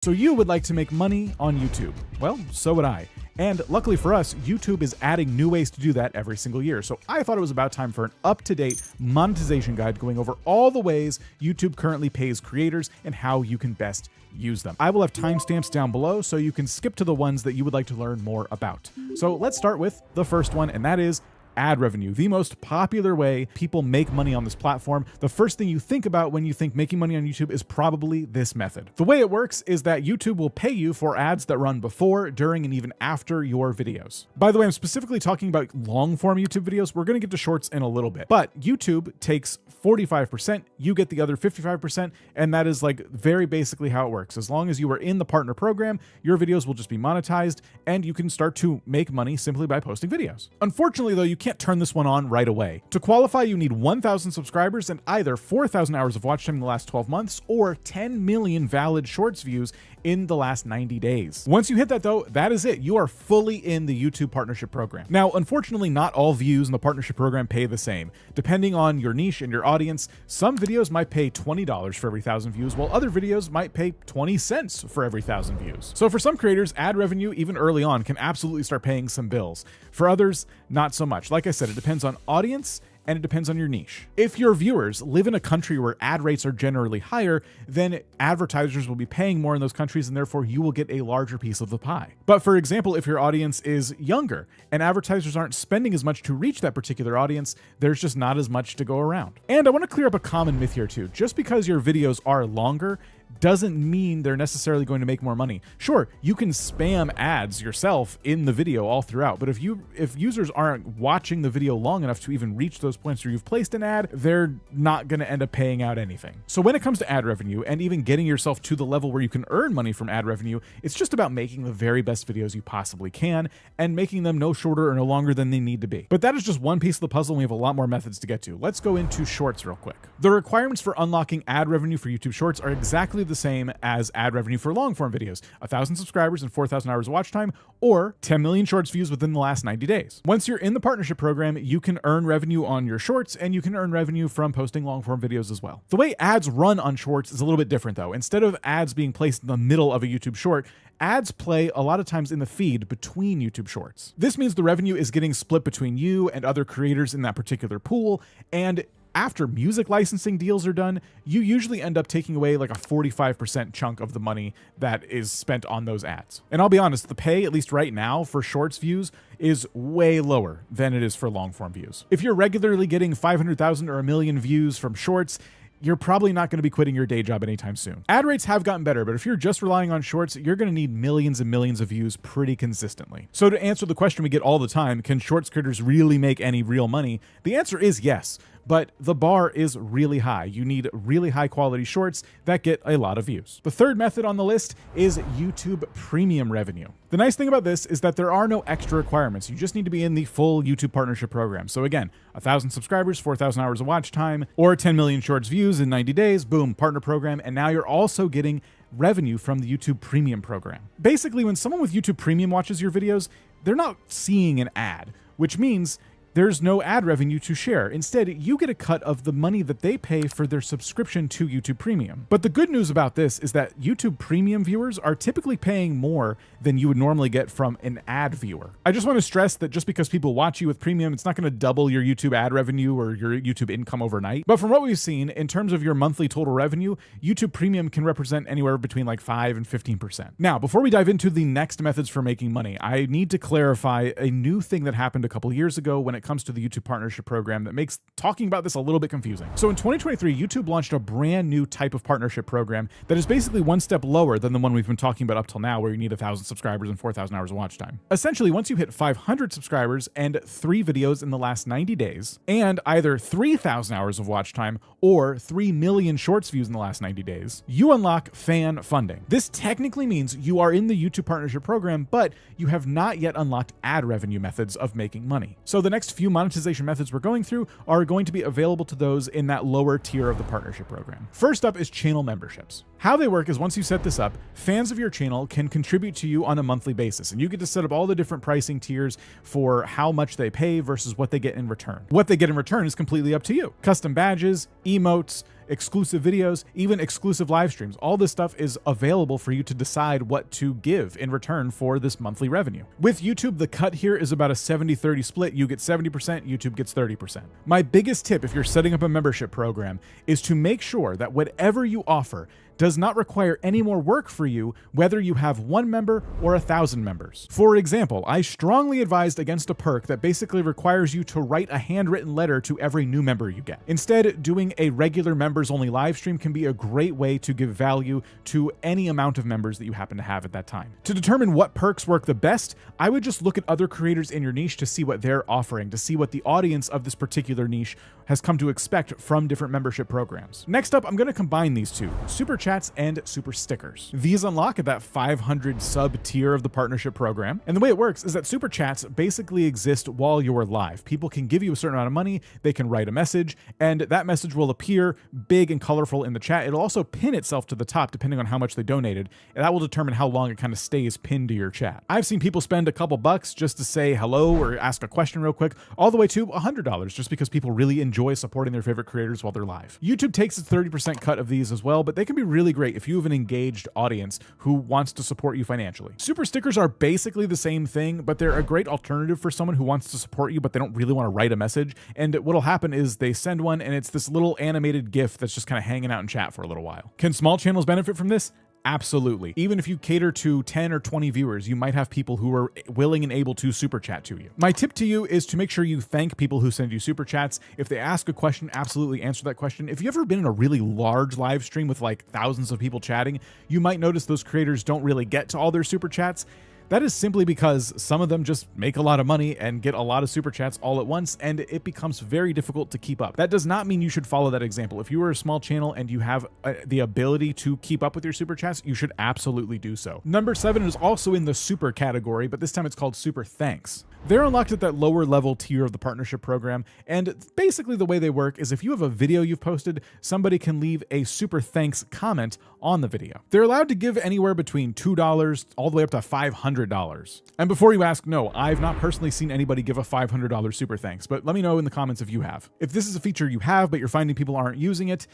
So you would like to make money on YouTube. Well, so would I. And luckily for us, YouTube is adding new ways to do that every single year. So I thought it was about time for an up-to-date monetization guide going over all the ways YouTube currently pays creators and how you can best use them. I will have timestamps down below so you can skip to the ones that you would like to learn more about. So let's start with the first one, and that is ad revenue, the most popular way people make money on this platform. The first thing you think about when you think making money on YouTube is probably this method. The way it works is that YouTube will pay you for ads that run before, during, and even after your videos. By the way, I'm specifically talking about long form YouTube videos. We're going to get to shorts in a little bit, but YouTube takes 45%, you get the other 55%, and that is like very basically how it works. As long as you are in the partner program, your videos will just be monetized and you can start to make money simply by posting videos. Unfortunately though, you can't turn this one on right away. To qualify, you need 1,000 subscribers and either 4,000 hours of watch time in the last 12 months or 10 million valid shorts views in the last 90 days. Once you hit that though, that is it. You are fully in the YouTube partnership program. Now, unfortunately, not all views in the partnership program pay the same. Depending on your niche and your audience, some videos might pay $20 for every 1,000 views, while other videos might pay 20 cents for every 1,000 views. So for some creators, ad revenue, even early on, can absolutely start paying some bills. For others, not so much. Like I said, it depends on audience and it depends on your niche. If your viewers live in a country where ad rates are generally higher, then advertisers will be paying more in those countries and therefore you will get a larger piece of the pie. But for example, if your audience is younger and advertisers aren't spending as much to reach that particular audience, there's just not as much to go around. And I want to clear up a common myth here too. Just because your videos are longer doesn't mean they're necessarily going to make more money. Sure, you can spam ads yourself in the video all throughout, but if users aren't watching the video long enough to even reach those points where you've placed an ad, they're not going to end up paying out anything. So when it comes to ad revenue and even getting yourself to the level where you can earn money from ad revenue, it's just about making the very best videos you possibly can and making them no shorter or no longer than they need to be. But that is just one piece of the puzzle, and we have a lot more methods to get to. Let's go into shorts real quick. The requirements for unlocking ad revenue for YouTube shorts are exactly the same as ad revenue for long form videos: 1,000 subscribers and 4,000 hours of watch time, or 10 million shorts views within the last 90 days. Once you're in the partnership program, you can earn revenue on your shorts and you can earn revenue from posting long form videos as well. The way ads run on shorts is a little bit different though. Instead of ads being placed in the middle of a YouTube short, ads play a lot of times in the feed between YouTube shorts. This means the revenue is getting split between you and other creators in that particular pool, and after music licensing deals are done, you usually end up taking away like a 45% chunk of the money that is spent on those ads. And I'll be honest, the pay, at least right now, for shorts views is way lower than it is for long form views. If you're regularly getting 500,000 or 1 million views from shorts, you're probably not going to be quitting your day job anytime soon. Ad rates have gotten better, but if you're just relying on shorts, you're going to need millions and millions of views pretty consistently. So to answer the question we get all the time, can shorts creators really make any real money? The answer is yes, but the bar is really high. You need really high quality shorts that get a lot of views. The third method on the list is YouTube Premium revenue. The nice thing about this is that there are no extra requirements. You just need to be in the full YouTube partnership program. So again, 1,000 subscribers, 4,000 hours of watch time, or 10 million shorts views in 90 days, boom, partner program. And now you're also getting revenue from the YouTube Premium program. Basically, when someone with YouTube Premium watches your videos, they're not seeing an ad, which means there's no ad revenue to share. Instead, you get a cut of the money that they pay for their subscription to YouTube Premium. But the good news about this is that YouTube Premium viewers are typically paying more than you would normally get from an ad viewer. I just want to stress that just because people watch you with Premium, it's not going to double your YouTube ad revenue or your YouTube income overnight. But from what we've seen, in terms of your monthly total revenue, YouTube Premium can represent anywhere between like 5 and 15%. Now, before we dive into the next methods for making money, I need to clarify a new thing that happened a couple years ago when it comes to the YouTube partnership program that makes talking about this a little bit confusing. So in 2023, YouTube launched a brand new type of partnership program that is basically one step lower than the one we've been talking about up till now, where you need 1,000 subscribers and 4,000 hours of watch time. Essentially, once you hit 500 subscribers and 3 videos in the last 90 days, and either 3,000 hours of watch time or 3 million shorts views in the last 90 days, you unlock fan funding. This technically means you are in the YouTube partnership program, but you have not yet unlocked ad revenue methods of making money. So the next few monetization methods we're going through are going to be available to those in that lower tier of the partnership program. First up is channel memberships. How they work is once you set this up, fans of your channel can contribute to you on a monthly basis, and you get to set up all the different pricing tiers for how much they pay versus what they get in return. What they get in return is completely up to you. Custom badges, emotes, exclusive videos, even exclusive live streams. All this stuff is available for you to decide what to give in return for this monthly revenue. With YouTube, the cut here is about a 70-30 split. You get 70%, YouTube gets 30%. My biggest tip if you're setting up a membership program is to make sure that whatever you offer does not require any more work for you, whether you have 1 member or 1,000 members. For example, I strongly advised against a perk that basically requires you to write a handwritten letter to every new member you get. Instead, doing a regular members only live stream can be a great way to give value to any amount of members that you happen to have at that time. To determine what perks work the best, I would just look at other creators in your niche to see what they're offering, to see what the audience of this particular niche has come to expect from different membership programs. Next up, I'm going to combine these two, Super Chats and Super Stickers. These unlock at that 500 sub tier of the partnership program. And the way it works is that Super Chats basically exist while you're live. People can give you a certain amount of money, they can write a message, and that message will appear big and colorful in the chat. It'll also pin itself to the top depending on how much they donated, and that will determine how long it kind of stays pinned to your chat. I've seen people spend a couple bucks just to say hello or ask a question real quick, all the way to $100 just because people really enjoy supporting their favorite creators while they're live. YouTube takes its 30% cut of these as well, but they can be really great if you have an engaged audience who wants to support you financially. Super Stickers are basically the same thing, but they're a great alternative for someone who wants to support you, but they don't really want to write a message. And what'll happen is they send one and it's this little animated GIF that's just kind of hanging out in chat for a little while. Can small channels benefit from this? Absolutely. Even if you cater to 10 or 20 viewers, you might have people who are willing and able to super chat to you. My tip to you is to make sure you thank people who send you super chats. If they ask a question, absolutely answer that question. If you've ever been in a really large live stream with like thousands of people chatting, you might notice those creators don't really get to all their super chats. That is simply because some of them just make a lot of money and get a lot of super chats all at once, and it becomes very difficult to keep up. That does not mean you should follow that example. If you are a small channel and you have the ability to keep up with your super chats, you should absolutely do so. Number 7 is also in the super category, but this time it's called Super Thanks. They're unlocked at that lower level tier of the partnership program, and basically the way they work is if you have a video you've posted, somebody can leave a super thanks comment on the video. They're allowed to give anywhere between $2 all the way up to $500. And before you ask, no, I've not personally seen anybody give a $500 super thanks, but let me know in the comments if you have. If this is a feature you have, but you're finding people aren't using it,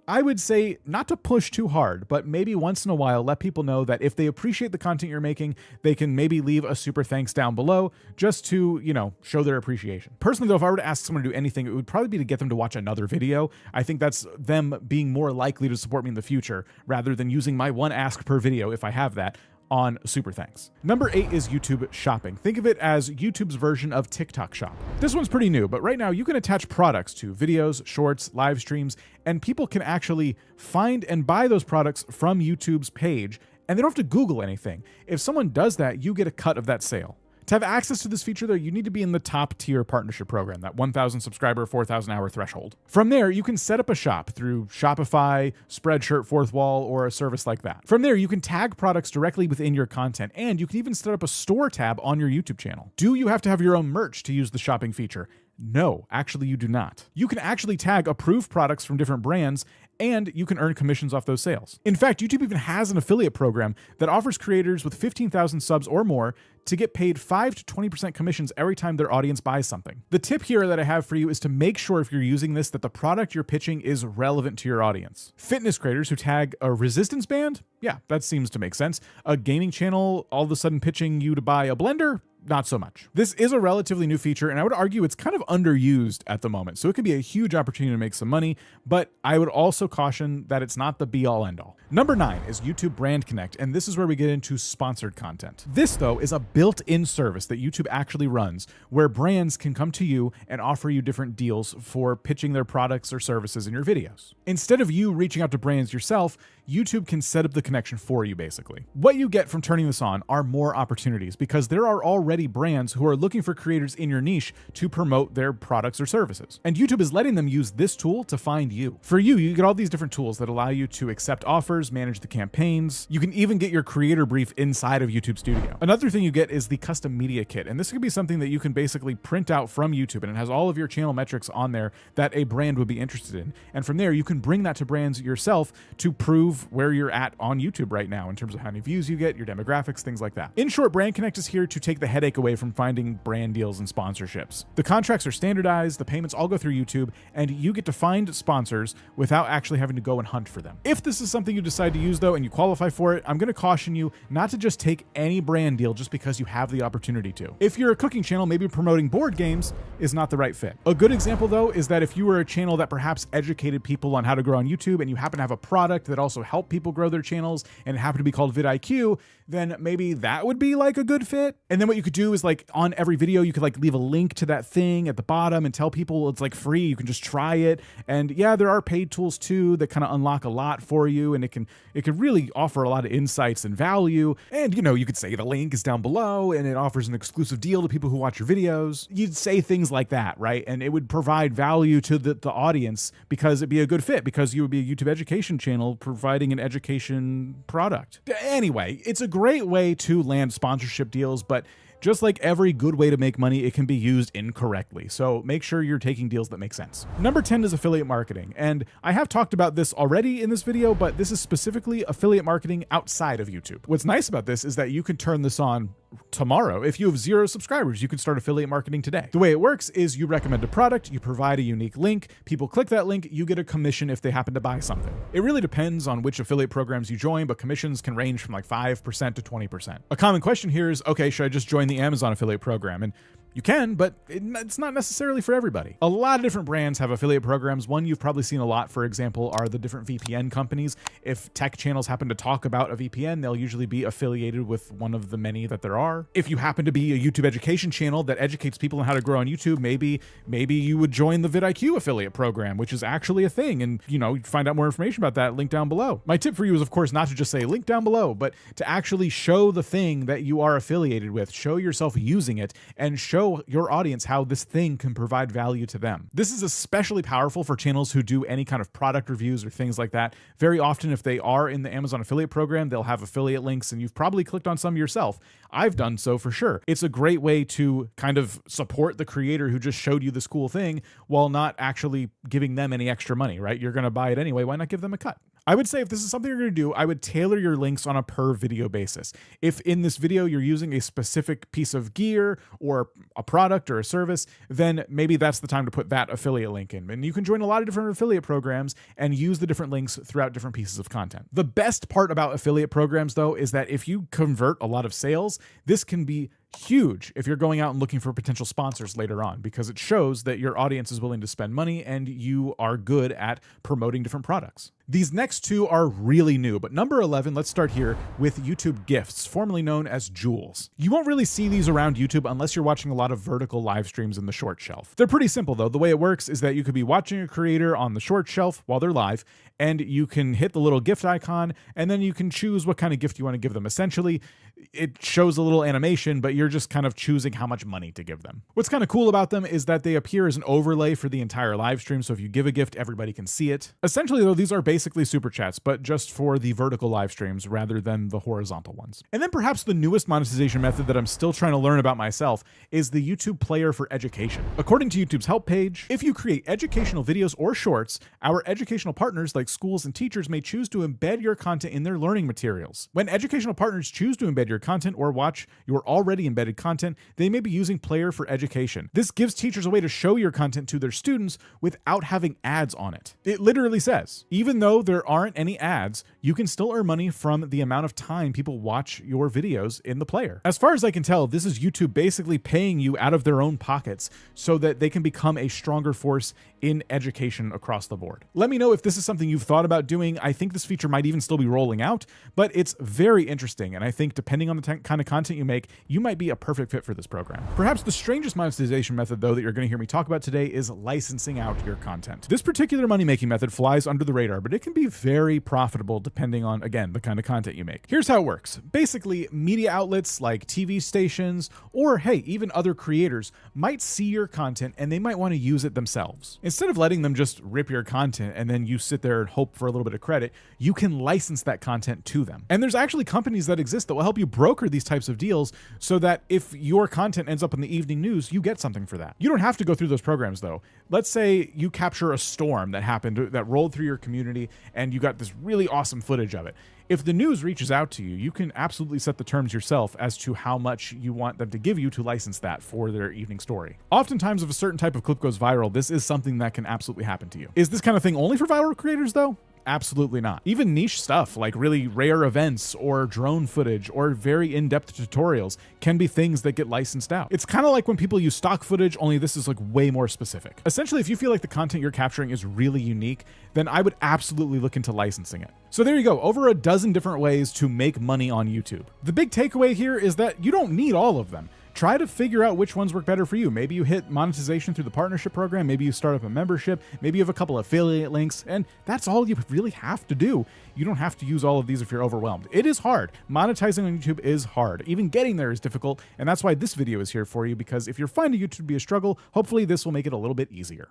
I would say not to push too hard, but maybe once in a while let people know that if they appreciate the content you're making, they can maybe leave a super thanks down below just to, show their appreciation. Personally though, if I were to ask someone to do anything, it would probably be to get them to watch another video. I think that's them being more likely to support me in the future rather than using my one ask per video, if I have that, on super thanks. Number 8 is YouTube Shopping. Think of it as YouTube's version of TikTok Shop. This one's pretty new, but right now you can attach products to videos, shorts, live streams, and people can actually find and buy those products from YouTube's page, and they don't have to Google anything. If someone does that, you get a cut of that sale. To have access to this feature though, you need to be in the top tier partnership program, that 1,000 subscriber, 4,000 hour threshold. From there, you can set up a shop through Shopify, Spreadshirt, Fourth Wall, or a service like that. From there, you can tag products directly within your content, and you can even set up a store tab on your YouTube channel. Do you have to have your own merch to use the shopping feature? No, actually you do not. You can actually tag approved products from different brands, and you can earn commissions off those sales. In fact, YouTube even has an affiliate program that offers creators with 15,000 subs or more to get paid 5 to 20% commissions every time their audience buys something. The tip here that I have for you is to make sure if you're using this that the product you're pitching is relevant to your audience. Fitness creators who tag a resistance band? Yeah, that seems to make sense. A gaming channel all of a sudden pitching you to buy a blender? Not so much. This is a relatively new feature, and I would argue it's kind of underused at the moment, so it could be a huge opportunity to make some money, but I would also caution that it's not the be-all end-all. Number 9 is YouTube Brand Connect, and this is where we get into sponsored content. This, though, is a built-in service that YouTube actually runs, where brands can come to you and offer you different deals for pitching their products or services in your videos. Instead of you reaching out to brands yourself, YouTube can set up the connection for you, basically. What you get from turning this on are more opportunities, because there are already brands who are looking for creators in your niche to promote their products or services. And YouTube is letting them use this tool to find you. For you, you get all these different tools that allow you to accept offers, manage the campaigns. You can even get your creator brief inside of YouTube Studio. Another thing you get is the custom media kit. And this could be something that you can basically print out from YouTube, and it has all of your channel metrics on there that a brand would be interested in. And from there, you can bring that to brands yourself to prove of where you're at on YouTube right now in terms of how many views you get, your demographics, things like that. In short, Brand Connect is here to take the headache away from finding brand deals and sponsorships. The contracts are standardized, the payments all go through YouTube, and you get to find sponsors without actually having to go and hunt for them. If this is something you decide to use though and you qualify for it, I'm going to caution you not to just take any brand deal just because you have the opportunity to. If you're a cooking channel, maybe promoting board games is not the right fit. A good example though is that if you were a channel that perhaps educated people on how to grow on YouTube and you happen to have a product that also helped people grow their channels and it happened to be called vidIQ, then maybe that would be like a good fit. And then what you could do is like on every video, you could like leave a link to that thing at the bottom and tell people it's like free. You can just try it. And yeah, there are paid tools too that kind of unlock a lot for you. And it can really offer a lot of insights and value. And you know, you could say the link is down below and it offers an exclusive deal to people who watch your videos. You'd say things like that, right? And it would provide value to the audience because it'd be a good fit because you would be a YouTube education channel providing an education product. Anyway, it's a great way to land sponsorship deals, but just like every good way to make money, it can be used incorrectly. So make sure you're taking deals that make sense. Number 10 is affiliate marketing. And I have talked about this already in this video, but this is specifically affiliate marketing outside of YouTube. What's nice about this is that you can turn this on tomorrow. If you have 0 subscribers, you can start affiliate marketing today. The way it works is you recommend a product, you provide a unique link, people click that link, you get a commission if they happen to buy something. It really depends on which affiliate programs you join, but commissions can range from like 5% to 20%. A common question here is, okay, should I just join the Amazon affiliate program? And you can, but it's not necessarily for everybody. A lot of different brands have affiliate programs. One you've probably seen a lot, for example, are the different VPN companies. If tech channels happen to talk about a VPN, they'll usually be affiliated with one of the many that there are. If you happen to be a YouTube education channel that educates people on how to grow on YouTube, maybe you would join the vidIQ affiliate program, which is actually a thing. And you know, find out more information about that, link down below. My tip for you is, of course, not to just say link down below, but to actually show the thing that you are affiliated with, show yourself using it, and show your audience how this thing can provide value to them. This is especially powerful for channels who do any kind of product reviews or things like that. Very often, if they are in the Amazon affiliate program, they'll have affiliate links, and you've probably clicked on some yourself. I've done so for sure. It's a great way to kind of support the creator who just showed you this cool thing while not actually giving them any extra money, right? You're going to buy it anyway. Why not give them a cut? I would say if this is something you're going to do, I would tailor your links on a per video basis. If in this video you're using a specific piece of gear or a product or a service, then maybe that's the time to put that affiliate link in. And you can join a lot of different affiliate programs and use the different links throughout different pieces of content. The best part about affiliate programs, though, is that if you convert a lot of sales, this can be huge if you're going out and looking for potential sponsors later on, because it shows that your audience is willing to spend money and you are good at promoting different products. These next two are really new, but number 11, let's start here with YouTube Gifts, formerly known as Jewels. You won't really see these around YouTube unless you're watching a lot of vertical live streams in the short shelf. They're pretty simple though. The way it works is that you could be watching a creator on the short shelf while they're live, and you can hit the little gift icon, and then you can choose what kind of gift you want to give them. Essentially, it shows a little animation, but you're just kind of choosing how much money to give them. What's kind of cool about them is that they appear as an overlay for the entire live stream, so if you give a gift, everybody can see it. Essentially, though, these are basically super chats, but just for the vertical live streams rather than the horizontal ones. And then perhaps the newest monetization method that I'm still trying to learn about myself is the YouTube Player for Education. According to YouTube's help page, if you create educational videos or shorts, our educational partners like schools and teachers may choose to embed your content in their learning materials. When educational partners choose to embed your content or watch your already embedded content, they may be using Player for Education. This gives teachers a way to show your content to their students without having ads on it. It literally says, even though there aren't any ads, you can still earn money from the amount of time people watch your videos in the player. As far as I can tell, this is YouTube basically paying you out of their own pockets so that they can become a stronger force in education across the board. Let me know if this is something you've thought about doing. I think this feature might even still be rolling out, but it's very interesting. And I think depending on the kind of content you make, you might be a perfect fit for this program. Perhaps the strangest monetization method, though, that you're going to hear me talk about today is licensing out your content. This particular money-making method flies under the radar, but it can be very profitable depending on, again, the kind of content you make. Here's how it works. Basically, media outlets like TV stations, or hey, even other creators might see your content and they might want to use it themselves. Instead of letting them just rip your content and then you sit there and hope for a little bit of credit, you can license that content to them. And there's actually companies that exist that will help you broker these types of deals so that if your content ends up in the evening news, you get something for that. You don't have to go through those programs though. Let's say you capture a storm that happened, that rolled through your community quality and you got this really awesome footage of it. If the news reaches out to you, you can absolutely set the terms yourself as to how much you want them to give you to license that for their evening story. Oftentimes, if a certain type of clip goes viral, this is something that can absolutely happen to you. Is this kind of thing only for viral creators though? Absolutely not. Even niche stuff like really rare events or drone footage or very in-depth tutorials can be things that get licensed out. It's kind of like when people use stock footage, only this is like way more specific. Essentially, if you feel like the content you're capturing is really unique, then I would absolutely look into licensing it. So there you go, over a dozen different ways to make money on YouTube. The big takeaway here is that you don't need all of them. Try to figure out which ones work better for you. Maybe you hit monetization through the partnership program, maybe you start up a membership, maybe you have a couple affiliate links, and that's all you really have to do. You don't have to use all of these if you're overwhelmed. It is hard. Monetizing on YouTube is hard. Even getting there is difficult, and that's why this video is here for you, because if you're finding YouTube to be a struggle, hopefully this will make it a little bit easier.